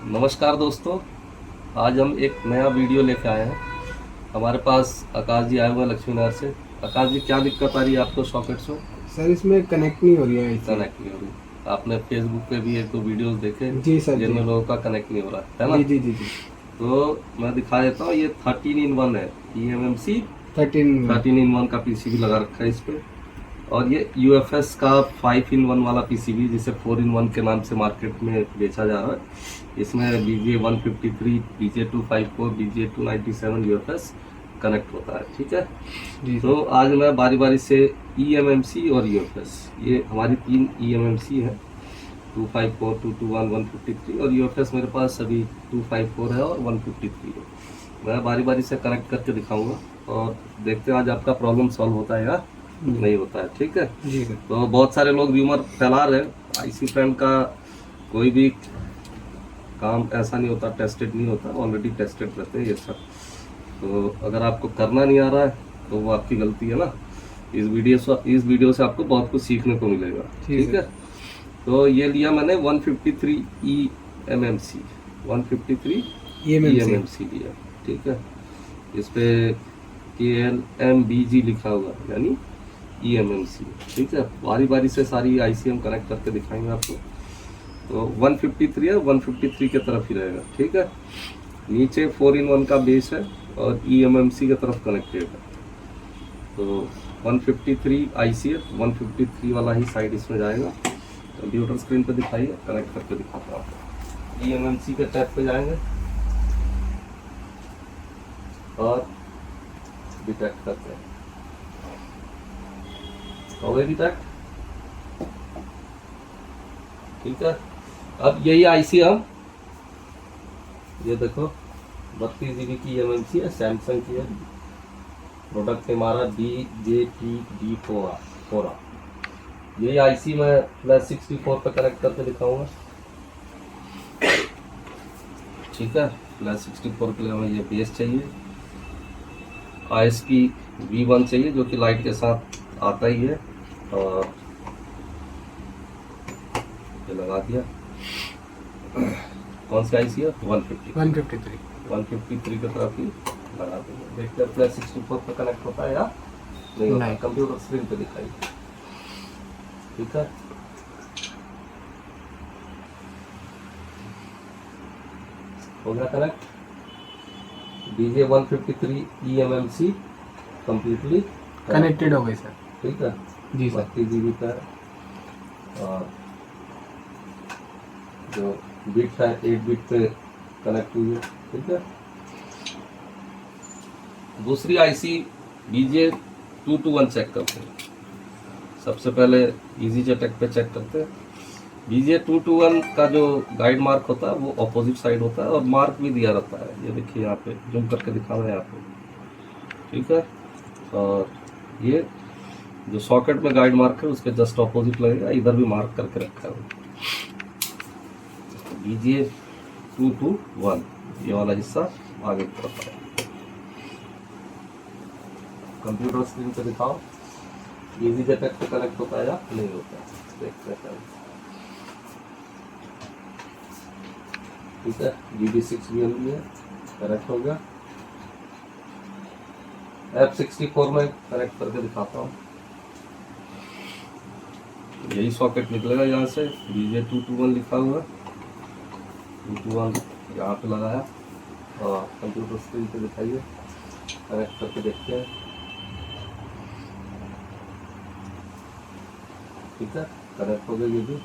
नमस्कार दोस्तों, आज हम एक नया वीडियो लेके आए हैं। हमारे पास आकाश जी आए हुए हैं लक्ष्मी नगर से। आकाश जी, क्या दिक्कत आ रही है आपको सॉकेट्स में? सर इसमें कनेक्ट नहीं हो रही है ऐसी। कनेक्ट नहीं हो रही। आपने फेसबुक पे भी एक दो वीडियोस देखे जी सर जी। जिनमें लोगों का कनेक्ट नहीं हो रहा है ना? जी जी जी जी। तो मैं दिखा देता हूँ, ये 13 in 1 है। EMMC 13 13 in 1 का पीसीबी लगा रखा है इस पे। और ये UFS का 5 in 1 वाला पीसीबी, जिसे 4 in 1 के नाम से मार्केट में बेचा जा रहा है। इसमें BGA 153, BGA 254, BGA 297 UFS connect होता है। ठीक है, जी तो सर। आज मैं बारी बारी से EMMC और UFS, ये हमारी 3 EMMC है, 254, 221, 153, और UFS मेरे पास अभी 254 है और 153 है। मैं बारी बारी से कनेक्ट करके दिखाऊंगा और देखते हैं आज आपका प्रॉब्लम सॉल्व होता है या नहीं होता है। ठीक है, जी सर। तो बहुत सारे लोग र्यूमर फैला रहे हैं आईसी फ्रेंड का कोई भी काम ऐसा नहीं होता, टेस्टेड नहीं होता, ऑलरेडी टेस्टेड रहते हैं ये सब। तो अगर आपको करना नहीं आ रहा है तो वो आपकी गलती है ना। इस वीडियो से आपको बहुत कुछ सीखने को मिलेगा। जी ठीक सर। है, तो ये लिया मैंने 153 EMMC, 153 EMMC। EMMC लिया। ठीक है, इस पे KLMBG लिखा हुआ है, यानी EMMC। ठीक है, बारी बारी से सारी आईसी हम कनेक्ट करके दिखाएंगे आपको। तो 153 है, 153 की तरफ ही रहेगा। ठीक है, नीचे 4 in 1 का बेस है और EMMC की तरफ कनेक्टेड है। तो 153 आईसी है, 153 वाला ही साइड इसमें जाएगा। कंप्यूटर स्क्रीन पे दिखाइए, कनेक्ट करके दिखाता हूँ आपको। EMMC के टैब पे जाएंगे और डिटेक्ट करते हैं। हो गए डिटेक्ट? ठीक है, अब यही आईसी हम, ये देखो 32 GB की EMMC है, सैमसंग की है। प्रोडक्ट हमारा BJTD4। यही आईसी मैं प्लस 64 पे कनेक्ट करके दिखाऊंगा। ठीक है, प्लस 64 के लिए हमें ये बेस चाहिए, ISP V1 चाहिए जो कि लाइट के साथ आता ही है, और ये लगा दिया। कौन सी आईसी है? 153। 153 की तरफ ही लगा देंगे। देखते हैं प्लस 64 पे कनेक्ट होता है या नहीं होता। नहीं। कंप्यूटर स्क्रीन पे दिखाइए। ठीक है, हो गया connect. BJ 153 EMMC completely connected हो गई सर। ठीक है, जी सर। 32 GB का है, और जो बिट है 8 बिट पे कनेक्ट हुई है। ठीक है, दूसरी आईसी BJ 221 चेक करते हैं। सबसे पहले इजी जेटेक पे चेक करते हैं। BJ 221 का जो गाइड मार्क होता है वो ऑपोजिट साइड होता है, और मार्क भी दिया रहता है। ये देखिए यहाँ पे जूम करके दिखा रहे हैं आपको। ठीक है, और ये जो सॉकेट में गाइड मार्क है उसके जस्ट ऑपोजिट लगेगा, इधर भी मार्क करके रखा है। BJ 221 ये वाला हिस्सा आगे की तरफ है। कंप्यूटर स्क्रीन पे दिखाओ, इजी जेटेक पे कनेक्ट होता है या नहीं होता है, देखते हैं। ठीक है, DD6 भी अभी है, कनेक्ट हो गया। F64 में कनेक्ट करके दिखाता हूँ। यही सॉकेट निकलेगा यहाँ से, BJ 221 लिखा हुआ, 221 यहाँ पे लगाया, और कंप्यूटर स्क्रीन पे दिखाइए, कनेक्ट करके देखते हैं। ठीक है, कनेक्ट हो गया ये भी।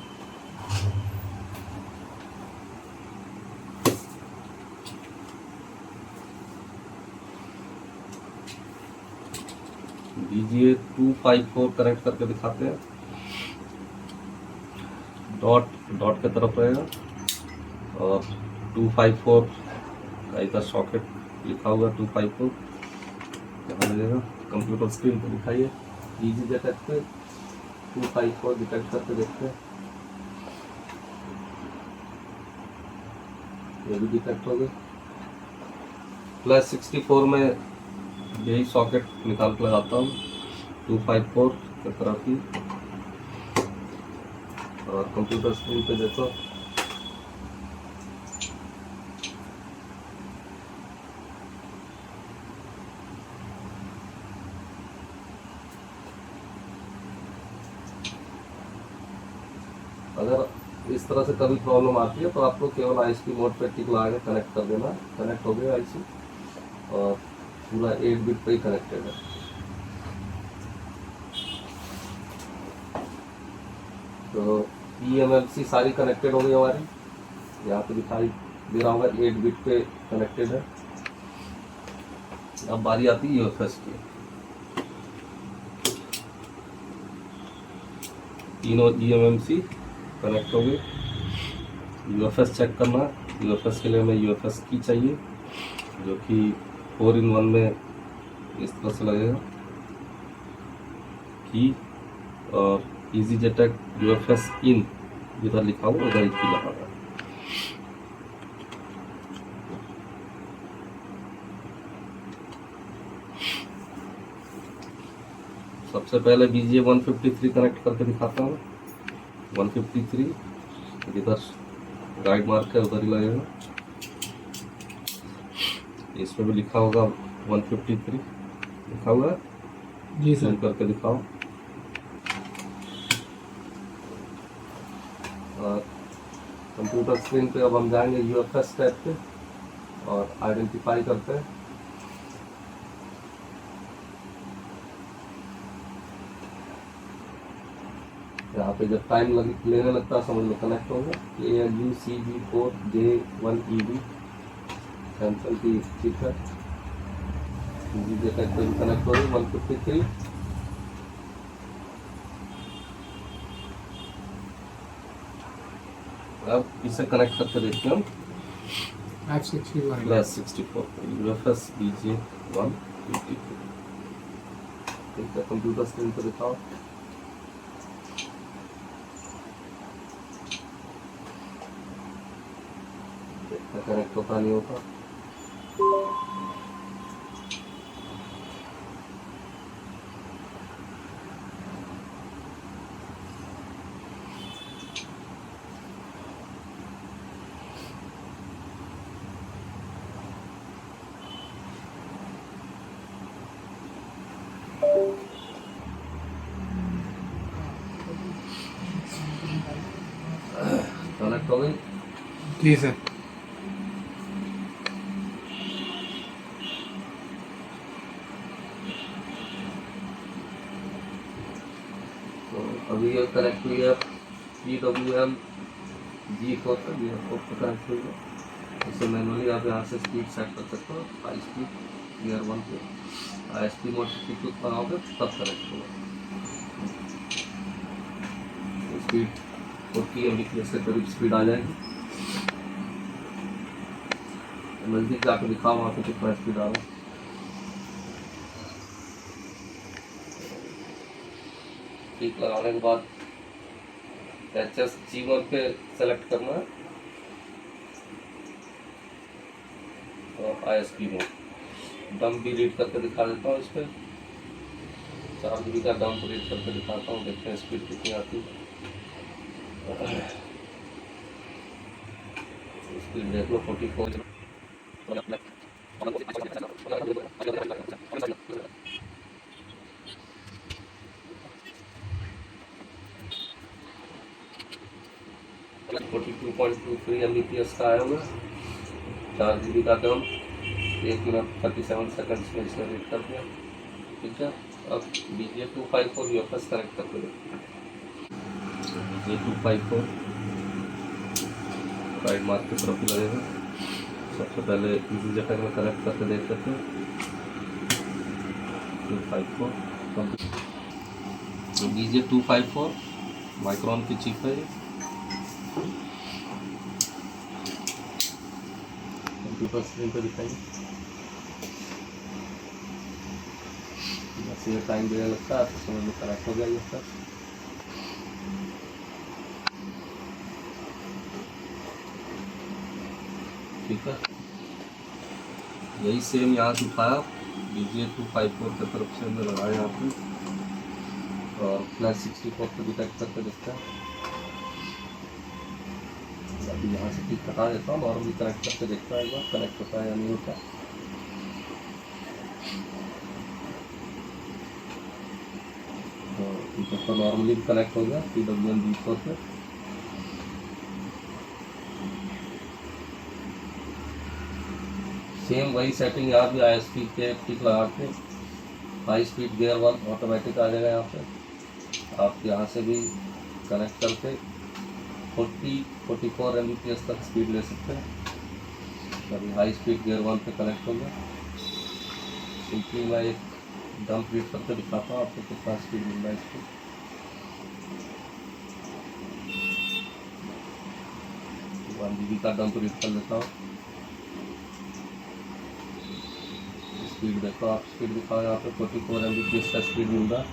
BGA 254 कनेक्ट करके दिखाते हैं। डॉट डॉट की तरफ रहेगा, और 254 का इधर सॉकेट लिखा हुआ 254 यहाँ लगेगा। कंप्यूटर स्क्रीन पर दिखाइए, इजी जेटेक पे 254 डिटेक्ट करके देखते हैं। ये भी डिटेक्ट हो गया। प्लस 64 में यही सॉकेट निकाल कर लगाता हूँ 254 की तरफ ही, और कंप्यूटर स्क्रीन पे देखो इस तरह से कभी प्रॉब्लम आती है तो आपको केवल ISP मोड पे टिक लगा के कनेक्ट कर देना। कनेक्ट हो गया IC और पूरा 8 बिट पे ही कनेक्टेड है। तो eMMC सारी कनेक्टेड हो गई हमारी, यहाँ पे दिखाई दे रहा होगा 8 बिट पे कनेक्टेड है। अब बारी आती है UFS की। तीनों eMMC कनेक्ट हो गए। UFS चेक करना। UFS के लिए हमें UFS की चाहिए जो कि 4-in-1 में इस तरह से लगेगा की, और EasyJet UFS इन जिधर लिखा हुआ उधर की लगाना। सबसे पहले BGA 153 कनेक्ट करके दिखाता हूँ। 153 जिधर गाइड मार्क है उधर ही लगेगा। इसमें भी लिखा होगा 153 लिखा हुआ है, जी जूम सर। करके दिखाओ। और कंप्यूटर स्क्रीन पे अब हम जाएंगे UFS टैब पे और आइडेंटिफाई करते हैं। यहाँ पे जब टाइम लेने लगता है समझ लो कनेक्ट हो गया। ALUCG4J1EB सैमसंग की चिप है। EasyJet पे भी कनेक्ट हो गई 153। अब इसे कनेक्ट करके देखते हैं हम। +64 UFS BGA 153। ठीक है, कंप्यूटर स्क्रीन पर दिखाओ। कनेक्ट होता नहीं होता। कनेक्ट हो गई। जी सर। तो अभी ये कनेक्ट हुई है PWM G4 पर, G4 पर कनेक्ट हुई है। इसे मैनुअली आप यहाँ से स्पीड सेट कर सकते हो। हाई स्पीड गियर 1 पे ISP मोड ब्लूटूथ लगाओगे तब कनेक्ट होगा। स्पीड 40 Mbps के करीब स्पीड आ जाएगी। नज़दीक जाकर दिखाओ वहाँ पे कितना स्पीड आ रहा है। ठीक लगाने के बाद HS G1 पे सेलेक्ट करना है और ISP मोड। डंप भी रीड करके दिखा देता हूँ। इस पर 4 GB का डंप रीड करके दिखाता हूँ, देखते हैं स्पीड कितनी आती है। स्पीड देख लो 44। Mbps का आया हुआ। 4 GB का डंप 1 मिनट 37 सेकंड्स में इसने रीड कर दिया। ठीक है, अब BGA 254 UFS कनेक्ट करके देखते हैं। BGA 254 राइट मार्क की तरफ ही लगेगा। सबसे पहले EasyJet में कनेक्ट करके देख लेते हैं। 254 तो BGA 254 माइक्रॉन की चिप है ये। कंप्यूटर स्क्रीन पे दिखाएंगे। बस ये टाइम देने लगता है तो समझ लो कनेक्ट हो गया ये सब। ठीक है, यही सेम यहाँ से उठाया BGA 254 की तरफ से हमने लगाया यहाँ पे और +64 पे डिटेक्ट करके देखते हैं। अभी यहाँ से ठीक हटा देता हूँ, नॉर्मली कनेक्ट करके देखता है एक बार कनेक्ट होता है या नहीं होता। तो नॉर्मली भी कनेक्ट हो गया PWM G4 पे। सेम वही सेटिंग यहाँ भी ISP के टिक लगा के हाई स्पीड गियर 1 ऑटोमेटिक आ जाएगा। यहाँ पे आप यहाँ से भी कनेक्ट करके 40-44 Mbps तक स्पीड ले सकते हैं। अभी हाई स्पीड गियर 1 पे कनेक्ट हो गया। सिंपली मैं एक डंप रीड करके दिखाता हूँ आपको कितना स्पीड मिल रहा है इसको। 1 GB का डंप रीड कर लेता हूँ। स्पीड देखो आप, स्पीड दिखाओ यहाँ पे 44 Mbps का स्पीड मिल रहा है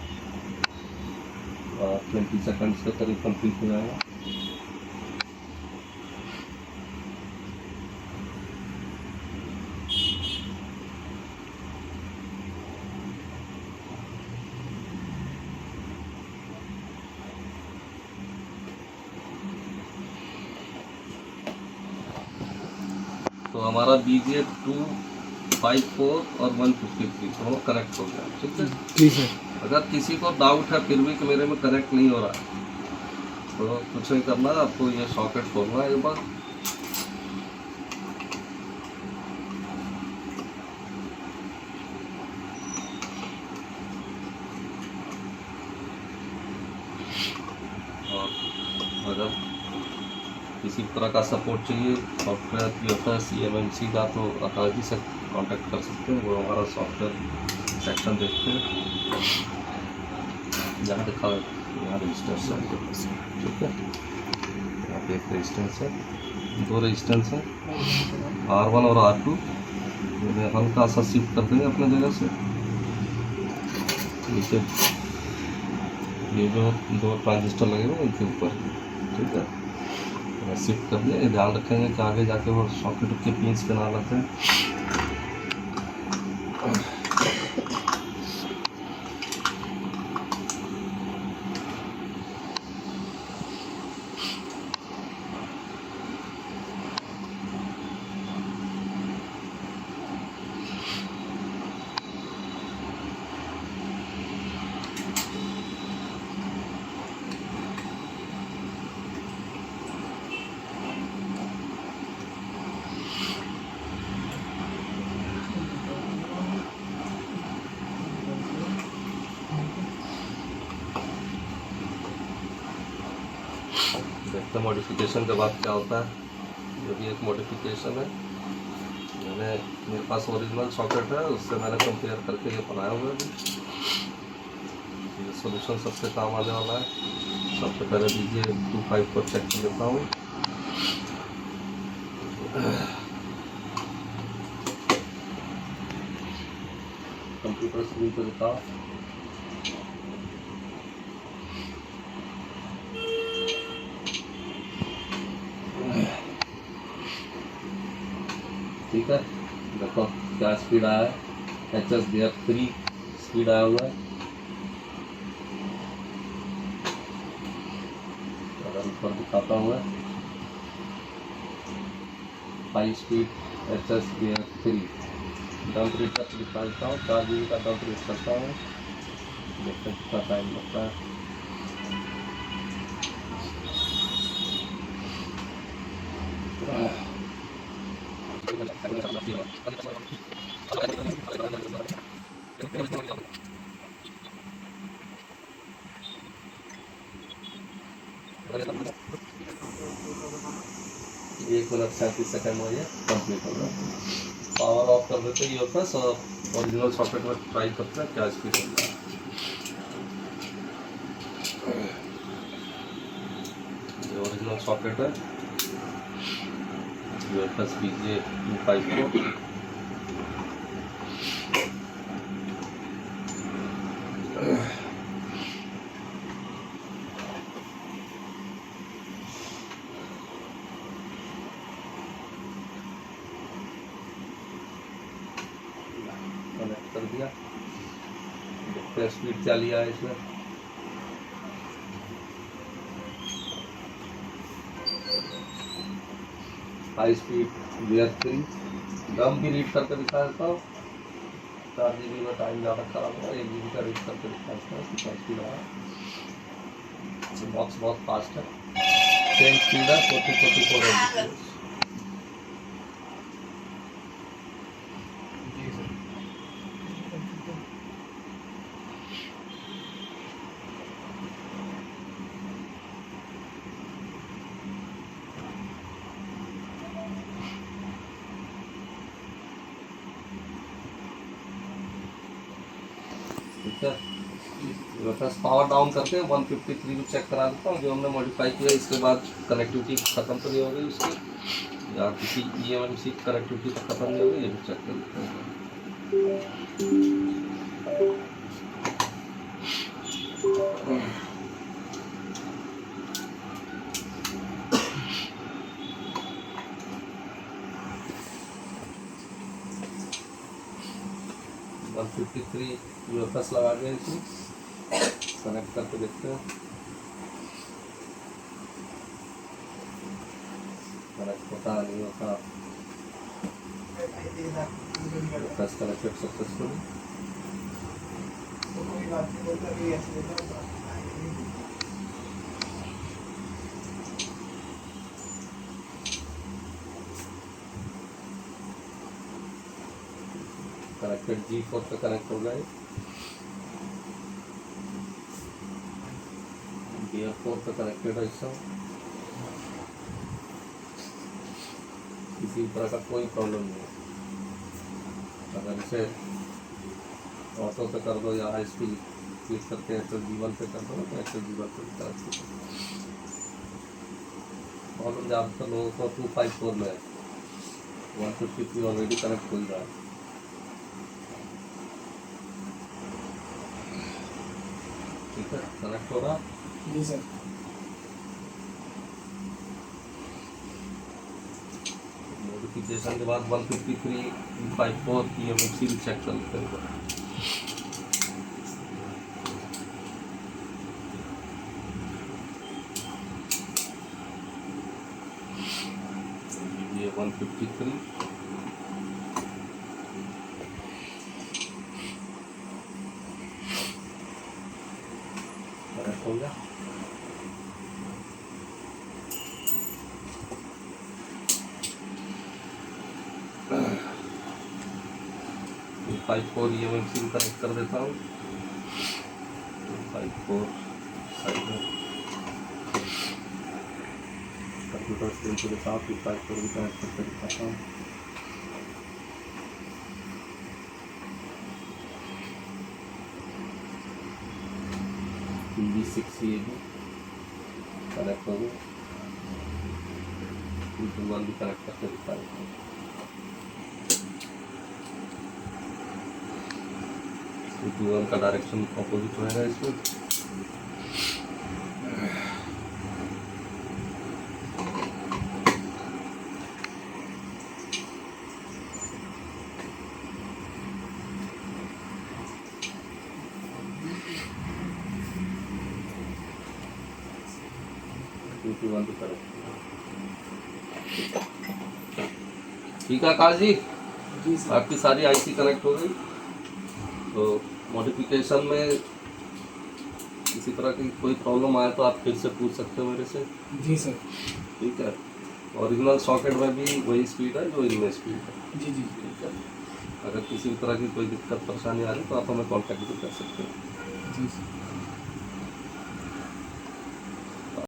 और 20 सेकंड्स के करीब कंप्लीट हो जाएगा। तो हमारा BJ 254 और 153 दोनों कनेक्ट हो गया। ठीक है जी सर। अगर किसी को डाउट है फिर भी कि मेरे में कनेक्ट नहीं हो रहा है तो कुछ नहीं करना, आपको ये सॉकेट खोलना है एक बार। और अगर किसी तरह का सपोर्ट चाहिए सॉफ्टवेयर UFS EMMC का तो अकाश जी से कांटेक्ट कर सकते हैं। वो हमारा सॉफ्टवेयर सेक्शन देखते हैं, यहाँ दिखा यहाँ रजिस्टेंस है। ठीक है यहाँ पे एक रजिस्टेंस है, 2 रजिस्टेंस है R1 और R2। ये हल्का सा शिफ्ट कर देंगे अपने जगह से। नीचे ये जो 2 ट्रांजिस्टर लगे हुए इनके ऊपर। ठीक है शिफ्ट कर दिया। ध्यान रखेंगे कि आगे जाके वो सॉकेट के पिंस पे ना लग जाए। देखते हैं मॉडिफिकेशन के बाद क्या होता है। ये भी एक मॉडिफिकेशन है। मेरे पास ओरिजिनल सॉकेट है, उससे मैंने कंपेयर करके ये बनाया हुआ है। ये सॉल्यूशन सबसे काम आने वाला है। सबसे पहले BJ 254 चेक कर लेता हूँ। कंप्यूटर स्क्रीन पर दिखाओ। ठीक है देखो क्या स्पीड आया है। HS गियर 3 स्पीड आया हुआ है। अगर ऊपर दिखाता हूँ मैं high speed HS gear 3 dump read करके दिखा देता हूँ। 4 GB का डंप रीड करता हूँ। देखते कितना टाइम लगता है। एक मिनट 37 सेकंड में ये कंप्लीट होगा। पावर ऑफ कर देते हैं UFS और ओरिजिनल सॉकेट में ट्राई करते हैं क्या स्पीड होता है। ये ओरिजिनल सॉकेट है UFS BJ 254। कनेक्ट कर दिया। देखते हैं स्पीड क्या लिया है इसमें। हाई स्पीड गियर 3 डम भी रीड करके दिखा देता हूँ। 4 GB में टाइम ज़्यादा खराब हुआ। 1 GB का रीड करके दिखा देता हूँ कितना स्पीड आया। बॉक्स बहुत फास्ट है। सेम स्पीड है 44 Mbps। ठीक है। बस पावर डाउन करके 153 भी चेक करा देता हूँ जो हमने मॉडिफाई किया। इसके बाद कनेक्टिविटी ख़त्म तो नहीं हो गई उसकी, या किसी EMMC कनेक्टिविटी तो ख़त्म नहीं हो गई, ये भी चेक कर लेते हैं। 153 UFS लगा दिया इसमें, कनेक्ट करके देखते हैं। कनेक्ट होता नहीं होता। UFS connected successful. Connected G4 पे कनेक्ट हो गए, Gear4 पे कनेक्टेड है। इससे किसी तरह का कोई प्रॉब्लम नहीं है। अगर इसे ऑटो पे कर दो या हाई स्पीड क्लिक करके SSG1 पे कर दो तो SSG1 पे भी कनेक्ट हो। प्रॉब्लम ज़्यादातर लोगों को 254 में है, 153 ऑलरेडी कनेक्ट हो ही रहा है। ठीक है, कनेक्ट हो रहा। जी सर। नोटिफिकेशन के बाद 153 54 EMMC भी चेक कर लेते हैं। ये 153 कनेक्ट हो गया। ये 54 EMMC कनेक्ट कर देता हूँ। 54 साइड में कंप्यूटर स्क्रीन के साथ 54 भी कनेक्ट करके दिखाता हूँ। TV6 ये भी कनेक्ट हो गया। 221 भी कनेक्ट करके दिखा देता हूँ। 221 का डायरेक्शन अपोजिट रहेगा इसमें। ठीक है आकाश जी, जी सर। आपकी सारी IC कनेक्ट हो गई। तो मॉडिफिकेशन में किसी तरह की कोई प्रॉब्लम आए तो आप फिर से पूछ सकते हो मेरे से। जी सर। ठीक है, ओरिजिनल सॉकेट में भी वही स्पीड है जो इनमें स्पीड है। जी जी। ठीक है, अगर किसी भी तरह की कोई दिक्कत परेशानी आ रही तो आप हमें कॉन्टैक्ट भी कर सकते हो। जी सर।